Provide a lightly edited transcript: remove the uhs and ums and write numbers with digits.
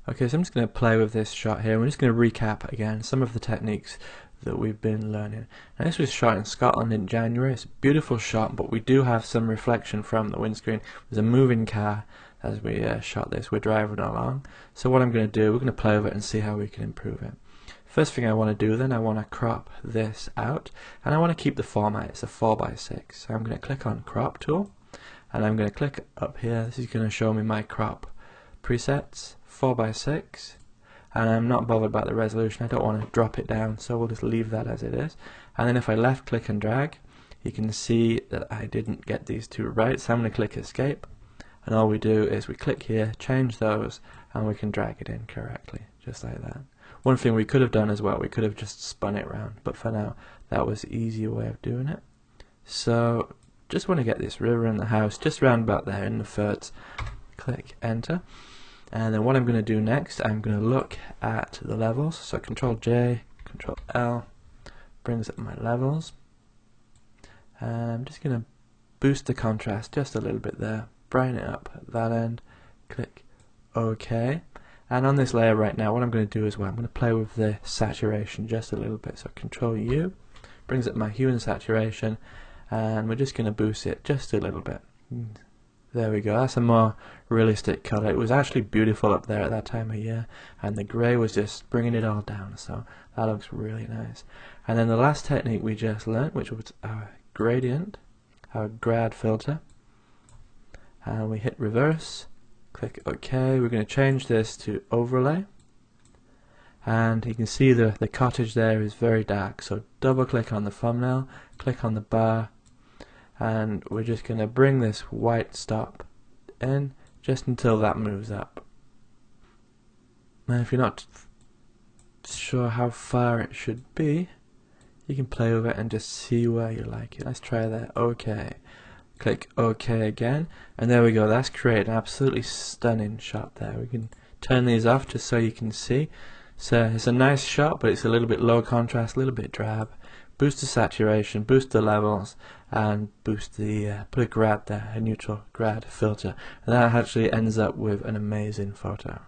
Okay, so I'm just going to play with this shot here. We're just going to recap again some of the techniques that we've been learning. Now, this was shot in Scotland in January. It's a beautiful shot, but we do have some reflection from the windscreen. There's a moving car as we shot this. We're driving along. So what I'm going to do, we're going to play with it and see how we can improve it. First thing I want to do then, I want to crop this out, and I want to keep the format. It's a 4:6. So I'm going to click on Crop Tool, and I'm going to click up here. This is going to show me my crop presets, 4:6, and I'm not bothered about the resolution. I don't want to drop it down, so we'll just leave that as it is. And then if I left click and drag, you can see that I didn't get these two right, so I'm going to click Escape, and all we do is we click here, change those, and we can drag it in correctly, just like that. One thing we could have done as well, we could have just spun it around, but for now that was the easier way of doing it. So just want to get this river in the house, just round about there in the thirds. Click enter, and then what I'm going to do next, I'm going to look at the levels. So Control J, Control L brings up my levels, and I'm just going to boost the contrast just a little bit there, brighten it up at that end, click OK. And on this layer right now, what I'm going to do as well, I'm going to play with the saturation just a little bit. So Control U brings up my hue and saturation, and we're just going to boost it just a little bit. There we go, that's a more realistic colour. It was actually beautiful up there at that time of year, and the grey was just bringing it all down, so that looks really nice. And then the last technique we just learnt, which was our gradient, our grad filter, and we hit reverse, click OK. We're going to change this to overlay, and you can see the cottage there is very dark, so double click on the thumbnail, click on the bar, and we're just going to bring this white stop in just until that moves up. And if you're not sure how far it should be, you can play with it and just see where you like it. Let's try that. OK. Click OK again, and there we go. That's created an absolutely stunning shot there. We can turn these off just so you can see. So it's a nice shot, but it's a little bit low contrast, a little bit drab. Boost the saturation, boost the levels, and boost the put a grad there, a neutral grad filter, and that actually ends up with an amazing photo.